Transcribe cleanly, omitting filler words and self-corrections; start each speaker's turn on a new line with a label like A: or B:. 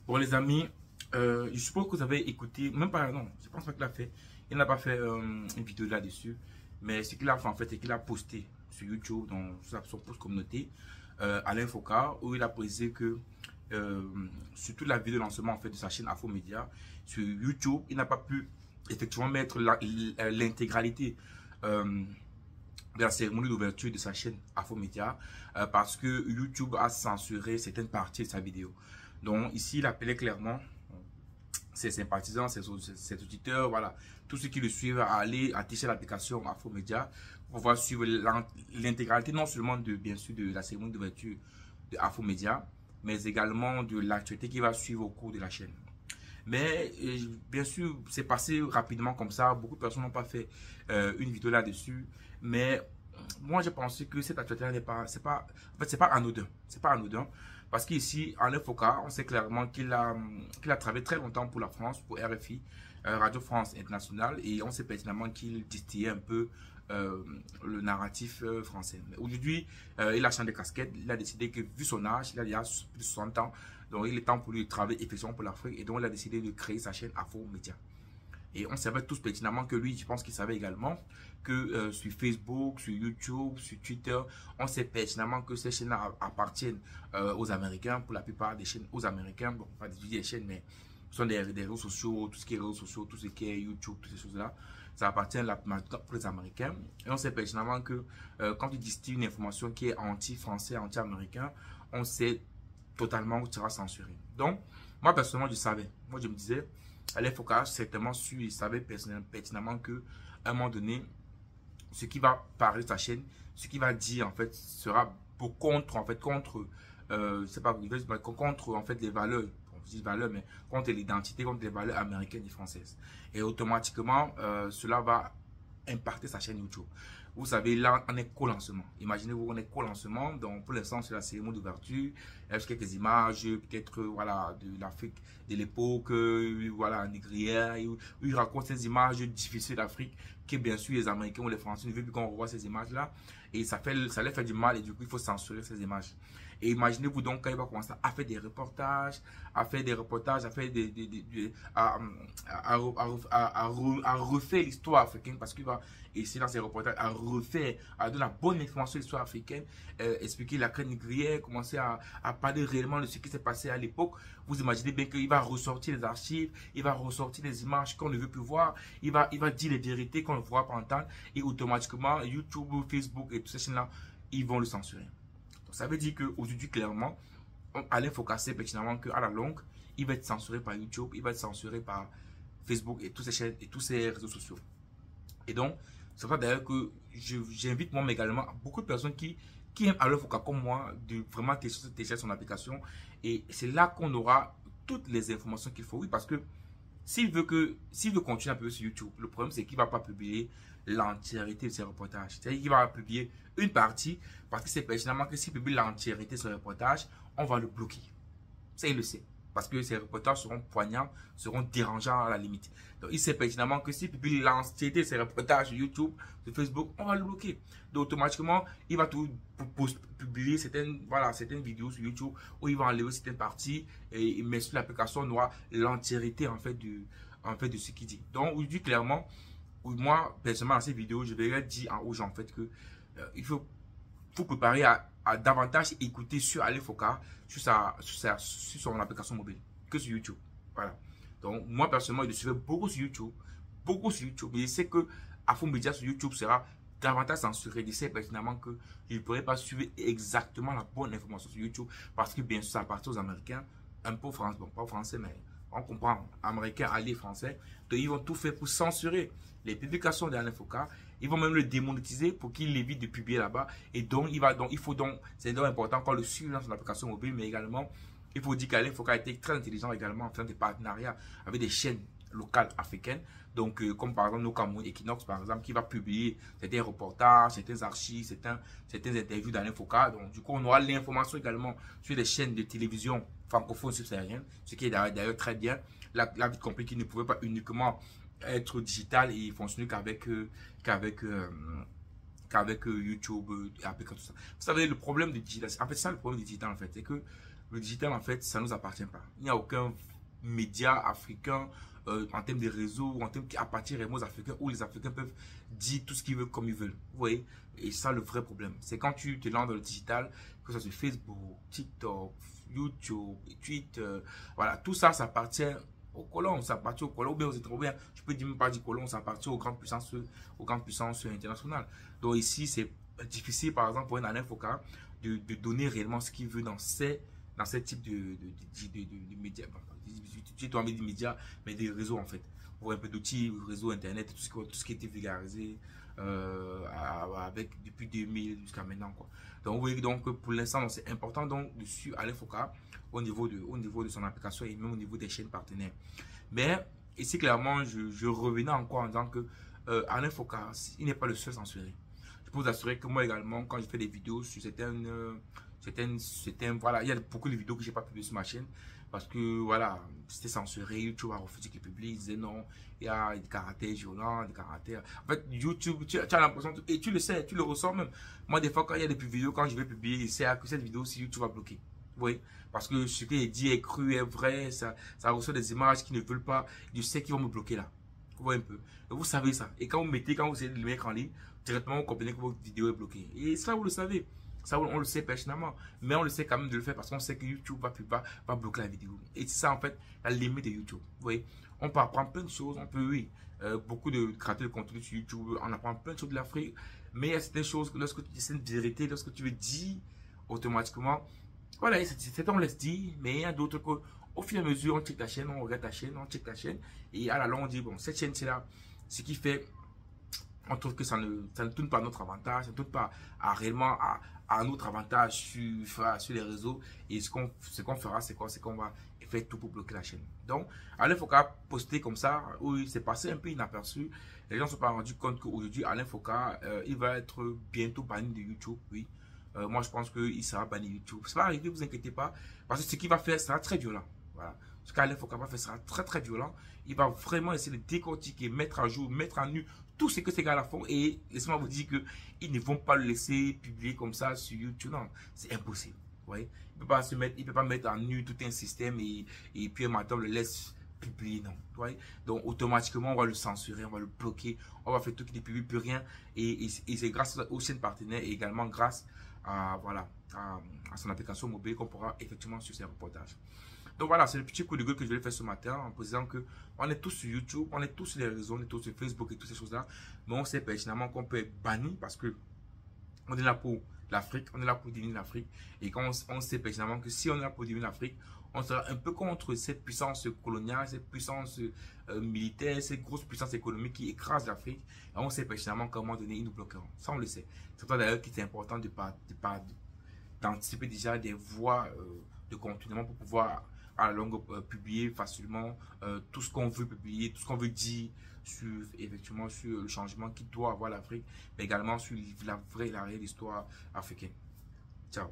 A: Bon, les amis, je suppose que vous avez écouté, même pas, non, je pense pas qu'il a fait. Il n'a pas fait une vidéo là-dessus. Mais ce qu'il a fait en fait, c'est qu'il a posté sur YouTube, dans son post communauté, Alain Foka, où il a précisé que sur toute la vidéo de lancement en fait, de sa chaîne Afromédia, sur YouTube, il n'a pas pu effectivement mettre l'intégralité de la cérémonie d'ouverture de sa chaîne Afromédia parce que YouTube a censuré certaines parties de sa vidéo. Donc ici, il appelait clairement ses sympathisants, ses auditeurs, voilà, tous ceux qui le suivent à aller afficher l'application Afromédia pour pouvoir suivre l'intégralité non seulement de, bien sûr, de la cérémonie d'ouverture de Afromédia, mais également de l'actualité qui va suivre au cours de la chaîne. Mais bien sûr, c'est passé rapidement comme ça. Beaucoup de personnes n'ont pas fait une vidéo là-dessus. Mais moi, j'ai pensé que cette actualité n'est pas, c'est pas anodin. C'est pas anodin. Parce qu'ici, Alain Foka, on sait clairement qu'il a travaillé très longtemps pour la France, pour RFI, Radio France Internationale. Et on sait pertinemment qu'il distillait un peu le narratif français. Aujourd'hui, il a changé de casquette. Il a décidé que, vu son âge, il a déjà plus de 60 ans. Donc, il est temps pour lui de travailler effectivement pour l'Afrique. Et donc, il a décidé de créer sa chaîne Afromédia. Et on savait tous pertinemment que lui, je pense qu'il savait également que sur Facebook, sur YouTube, sur Twitter, on sait pertinemment que ces chaînes appartiennent aux Américains, pour la plupart des chaînes aux Américains. Bon, pas des chaînes, mais ce sont des réseaux sociaux, tout ce qui est réseaux sociaux, tout ce qui est YouTube, toutes ces choses-là. Ça appartient pour les Américains. Et on sait pertinemment que quand tu distilles une information qui est anti-français, anti-américain, on sait totalement que tu seras censuré. Donc, moi personnellement, je savais. Moi, je me disais, Alain Foka, certainement su, il savait pertinemment que à un moment donné, ce qui va parler de sa chaîne, ce qui va dire en fait, sera pour contre, en fait, contre, c'est pas contre en fait les valeurs, je dis valeurs, mais contre l'identité, contre les valeurs américaines et françaises. Et automatiquement, cela va impacter sa chaîne YouTube. Vous savez, là, on est co-lancement. Imaginez-vous, on est co-lancement. Donc, pour l'instant, c'est la cérémonie d'ouverture. Il y a quelques images, peut-être, voilà, de l'Afrique de l'époque, voilà, négrière, où il raconte ces images difficiles d'Afrique, que bien sûr, les Américains ou les Français ne veulent plus qu'on revoie ces images-là. Et ça leur fait du mal, et du coup, il faut censurer ces images. Et imaginez-vous donc quand il va commencer à faire des reportages, à faire refaire l'histoire africaine, parce qu'il va essayer dans ses reportages à refaire, à donner la bonne information de l'histoire africaine, expliquer la crème négrière, commencer à parler réellement de ce qui s'est passé à l'époque. Vous imaginez bien qu'il va ressortir les archives, il va ressortir les images qu'on ne veut plus voir, il va dire les vérités qu'on ne pourra pas entendre, et automatiquement YouTube, Facebook et toutes ces chaînes-là, ils vont le censurer. Donc, ça veut dire qu'aujourd'hui, clairement, Alain Foka sait pertinemment qu'à la longue, il va être censuré par YouTube, il va être censuré par Facebook et toutes ces chaînes et tous ces réseaux sociaux. Et donc, c'est pour ça d'ailleurs que j'invite moi également beaucoup de personnes qui aiment Alain Foka comme moi, de vraiment télécharger son application. Et c'est là qu'on aura toutes les informations qu'il faut. Oui, parce que s'il veut continuer un peu sur YouTube, le problème c'est qu'il ne va pas publier l'entièreté de ses reportages. C'est-à-dire qu'il va publier une partie, parce que c'est pertinemment que s'il publie l'entièreté de ses reportages, on va le bloquer. Ça, il le sait. Parce que ces reportages seront poignants, seront dérangeants à la limite. Donc, il sait pertinemment que s'il publie l'entièreté de ses reportages sur YouTube, sur Facebook, on va le bloquer. Donc, automatiquement, il va tout publier certaines vidéos sur YouTube où il va enlever certaines parties, mais sur l'application, on aura l'entièreté en fait de ce qu'il dit. Donc, aujourd'hui, clairement, moi, personnellement, dans ces vidéos, je vais dire aux gens en fait que il faut préparer à davantage écouter sur Alain Foka sur son application mobile que sur YouTube. Voilà. Donc, moi, personnellement, je le suivais beaucoup sur YouTube. Beaucoup sur YouTube. Et je sais que Afromédia sur YouTube sera davantage censuré. Je sais pertinemment que je ne pourrai pas suivre exactement la bonne information sur YouTube parce que, bien sûr, ça appartient aux Américains, un peu français, bon, pas français, mais on comprend, Américains, alliés français. Donc, ils vont tout faire pour censurer les publications d'Alain Foka. Ils vont même le démonétiser pour qu'il évite de publier là-bas. Et donc, c'est donc important qu'on le suive dans son application mobile, mais également, il faut dire qu'Alain Foka a été très intelligent également en faisant des partenariats avec des chaînes locales africaines. Donc, comme par exemple, Nokamou Equinox, par exemple, qui va publier certains reportages, certains archives, certaines interviews d'Alain Foka. Donc, du coup, on aura l'information également sur les chaînes de télévision francophones subsahariennes, ce qui est d'ailleurs très bien. Là, vite compris qu'il ne pouvait pas uniquement être digital et fonctionner qu'avec YouTube et tout ça. Vous savez, le problème du digital, en fait, ça le problème du digital, en fait, c'est que le digital, en fait, ça ne nous appartient pas. Il n'y a aucun média africain en termes de réseau ou en termes qui appartient réellement aux Africains où les Africains peuvent dire tout ce qu'ils veulent comme ils veulent. Vous voyez? Et ça, le vrai problème. C'est quand tu te lances dans le digital, que ce soit sur Facebook, TikTok, YouTube, Twitter, voilà, tout ça, ça appartient aux colons, ça appartient aux colons, ou bien aux étrangers, je peux même pas dire colons, ça appartient aux grandes puissances internationales. Donc ici, c'est difficile, par exemple, pour un Alain Foka de donner réellement ce qu'il veut dans ces types de médias. Tu dois mettre des médias, mais des réseaux en fait. Pour un peu d'outils, réseau internet, tout ce qui a été vulgarisé depuis 2000 jusqu'à maintenant, quoi. Donc, vous voyez, donc pour l'instant, c'est important donc de suivre Alain Foka au niveau de son application et même au niveau des chaînes partenaires. Mais ici, clairement, je revenais encore en disant que Alain Foka, il n'est pas le seul censuré. Je peux vous assurer que moi également, quand je fais des vidéos sur voilà, il y a beaucoup de vidéos que je n'ai pas publiées sur ma chaîne parce que voilà, c'était censuré. YouTube a refusé qu'ils publient. Ils disaient non, il y a des caractères violents, des caractères. En fait, YouTube, tu as l'impression, et tu le sais, tu le ressens même. Moi, des fois, quand il y a des vidéos, quand je vais publier, c'est que cette vidéo, si YouTube va bloquer. Oui, parce que ce qui est dit est cru, est vrai, ça reçoit des images qui ne veulent pas. Je sais qu'ils vont me bloquer là. Vous voyez un peu. Et vous savez ça. Et quand vous essayez de le mettre en ligne, directement, vous comprenez que votre vidéo est bloquée. Et ça, vous le savez. Ça, on le sait personnellement. Mais on le sait quand même de le faire parce qu'on sait que YouTube va bloquer la vidéo. Et c'est ça, en fait, la limite de YouTube. Vous voyez, on peut apprendre plein de choses. On peut, oui, beaucoup de créateurs de contenu sur YouTube, on apprend plein de choses de l'Afrique. Mais il y a certaines choses que lorsque tu dis une vérité, lorsque tu veux dire automatiquement, voilà, c'est on laisse dire. Mais il y a d'autres que, au fur et à mesure, on check la chaîne, on regarde ta chaîne, on check la chaîne. Et à la longue, on dit, bon, cette chaîne, c'est là. Ce qui fait on trouve que ça ne tourne pas à notre avantage, ça ne tourne pas réellement à notre avantage sur les réseaux. Et ce qu'on fera, c'est quoi? C'est qu'on va faire tout pour bloquer la chaîne. Donc, Alain Foka poster comme ça, oui, c'est passé un peu inaperçu. Les gens ne se sont pas rendus compte qu'aujourd'hui, Alain Foka, il va être bientôt banni de YouTube, oui. Moi, je pense qu'il sera banni de YouTube. Ça va arriver, vous inquiétez pas, parce que ce qu'il va faire sera très violent. Voilà. Ce qu'Alain Foka va faire sera très très violent. Il va vraiment essayer de décortiquer, mettre à jour, mettre à nu tout ce que ces gars-là font. Et laissez-moi vous dire qu'ils ne vont pas le laisser publier comme ça sur YouTube. Non, c'est impossible. Vous voyez? Il ne peut pas mettre à nu tout un système et puis un matin on le laisse publier. Non. Vous voyez? Donc automatiquement on va le censurer, on va le bloquer, on va faire tout qui ne publie plus rien. Et c'est grâce aux chaînes partenaires et également grâce à, voilà, à son application mobile qu'on pourra effectivement suivre ces reportages. Donc voilà, c'est le petit coup de gueule que je vais faire ce matin en précisant que on est tous sur YouTube, on est tous sur les réseaux, on est tous sur Facebook et toutes ces choses-là. Mais on sait pertinemment qu'on peut être banni parce que on est là pour l'Afrique, on est là pour diminuer l'Afrique. Et quand on sait pertinemment que si on est là pour diminuer l'Afrique, on sera un peu contre cette puissance coloniale, cette puissance militaire, cette grosse puissance économique qui écrase l'Afrique. Et on sait pertinemment qu'à un moment donné, ils nous bloqueront. Ça, on le sait. C'est pour d'ailleurs qu'il est important d'anticiper déjà des voies de continuellement pour pouvoir à la longue publier facilement tout ce qu'on veut publier, tout ce qu'on veut dire effectivement sur le changement qui doit avoir l'Afrique, mais également sur la réelle histoire africaine. Ciao.